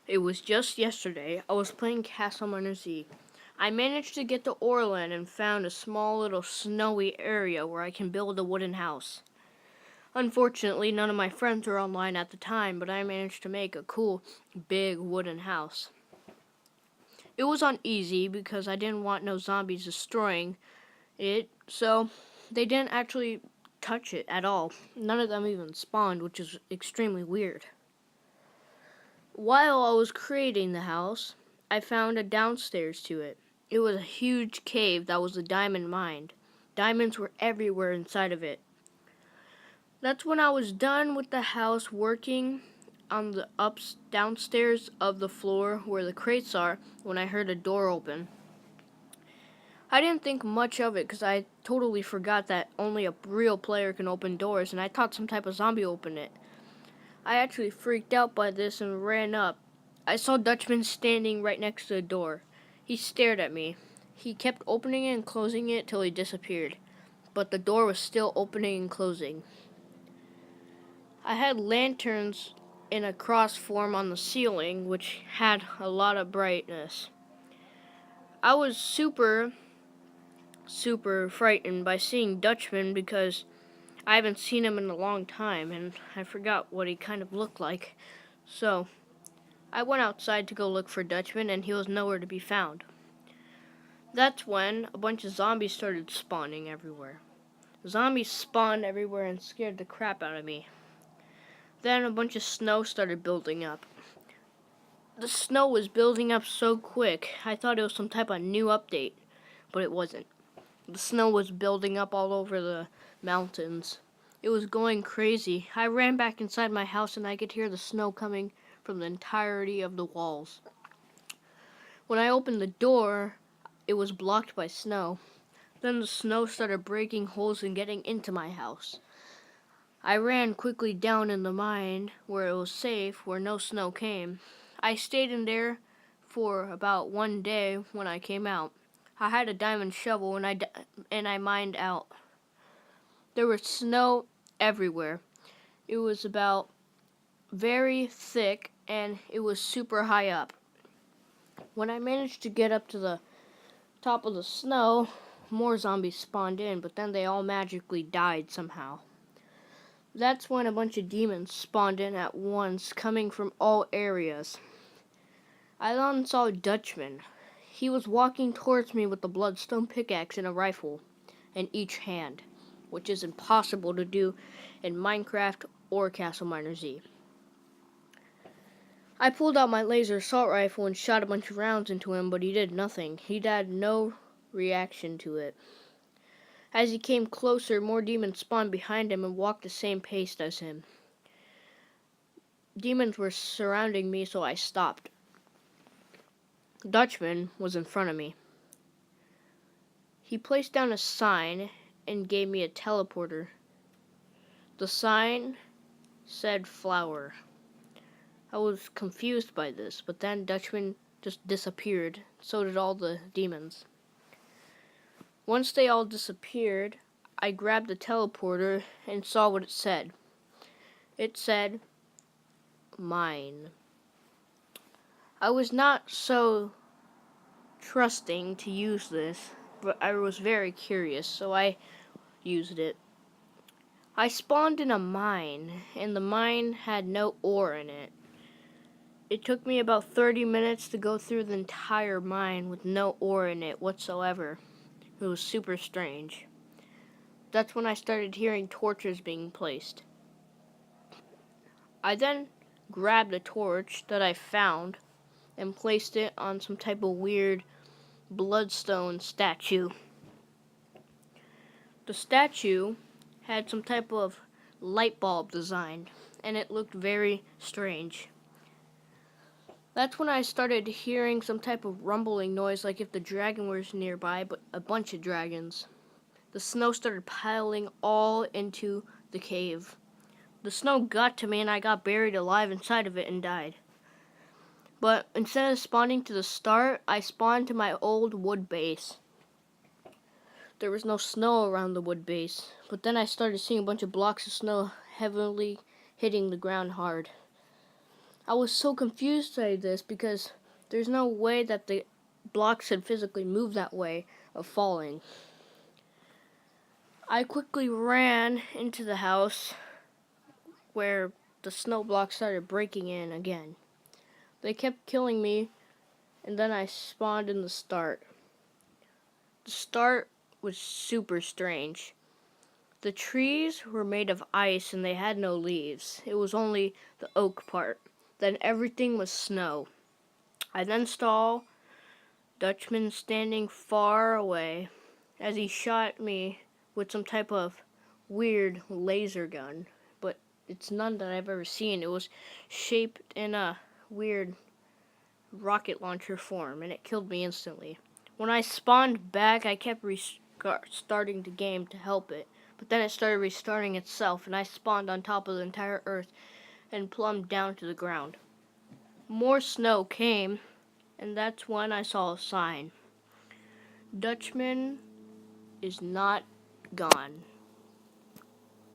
It was just yesterday. I was playing Castle Minor Z. I managed to get to Orland and found a small little snowy area where I can build a wooden house. Unfortunately, none of my friends were online at the time, but I managed to make a cool, big wooden house. It was on easy because I didn't want no zombies destroying it, so they didn't actually touch it at all. None of them even spawned, which is extremely weird. While I was creating the house, I found a downstairs to it. It was a huge cave that was a diamond mine. Diamonds were everywhere inside of it. That's when I was done with the house working on the downstairs of the floor where the crates are when I heard a door open. I didn't think much of it because I totally forgot that only a real player can open doors, and I thought some type of zombie opened it. I actually freaked out by this and ran up. I saw DutchMens standing right next to the door. He stared at me. He kept opening it and closing it till he disappeared, but the door was still opening and closing. I had lanterns in a cross form on the ceiling, which had a lot of brightness. I was super frightened by seeing Dutchman because I haven't seen him in a long time, and I forgot what he kind of looked like. So, I went outside to go look for Dutchman, and he was nowhere to be found. That's when a bunch of zombies started spawning everywhere. Zombies spawned everywhere and scared the crap out of me. Then a bunch of snow started building up. The snow was building up so quick, I thought it was some type of new update, but it wasn't. The snow was building up all over the mountains. It was going crazy. I ran back inside my house and I could hear the snow coming from the entirety of the walls. When I opened the door, it was blocked by snow. Then the snow started breaking holes and getting into my house. I ran quickly down in the mine where it was safe, where no snow came. I stayed in there for about 1 day when I came out. I had a diamond shovel and I mined out. There was snow everywhere. It was about very thick and it was super high up. When I managed to get up to the top of the snow, more zombies spawned in, but then they all magically died somehow. That's when a bunch of demons spawned in at once, coming from all areas. I then saw Dutchman. He was walking towards me with a bloodstone pickaxe and a rifle in each hand, which is impossible to do in Minecraft or Castle Minor Z. I pulled out my laser assault rifle and shot a bunch of rounds into him, but he did nothing. He had no reaction to it. As he came closer, more demons spawned behind him and walked the same pace as him. Demons were surrounding me, so I stopped. Dutchman was in front of me. He placed down a sign and gave me a teleporter. The sign said flower. I was confused by this, but then Dutchman just disappeared. So did all the demons. Once they all disappeared, I grabbed the teleporter and saw what it said. It said, mine. I was not so trusting to use this, but I was very curious, so I used it. I spawned in a mine, and the mine had no ore in it. It took me about 30 minutes to go through the entire mine with no ore in it whatsoever. It was super strange. That's when I started hearing torches being placed. I then grabbed a torch that I found and placed it on some type of weird bloodstone statue. The statue had some type of light bulb design, and it looked very strange. That's when I started hearing some type of rumbling noise, like if the dragon was nearby, but a bunch of dragons. The snow started piling all into the cave. The snow got to me and I got buried alive inside of it and died. But instead of spawning to the start, I spawned to my old wood base. There was no snow around the wood base, but then I started seeing a bunch of blocks of snow heavily hitting the ground hard. I was so confused by this because there's no way that the blocks had physically moved that way of falling. I quickly ran into the house where the snow blocks started breaking in again. They kept killing me, and then I spawned in the start. The start was super strange. The trees were made of ice and they had no leaves. It was only the oak part. Then everything was snow. I then saw Dutchman standing far away as he shot me with some type of weird laser gun. But it's none that I've ever seen. It was shaped in a weird rocket launcher form and it killed me instantly. When I spawned back, I kept restarting the game to help it. But then it started restarting itself, and I spawned on top of the entire earth and plumbed down to the ground. More snow came, and that's when I saw a sign. Dutchman is not gone.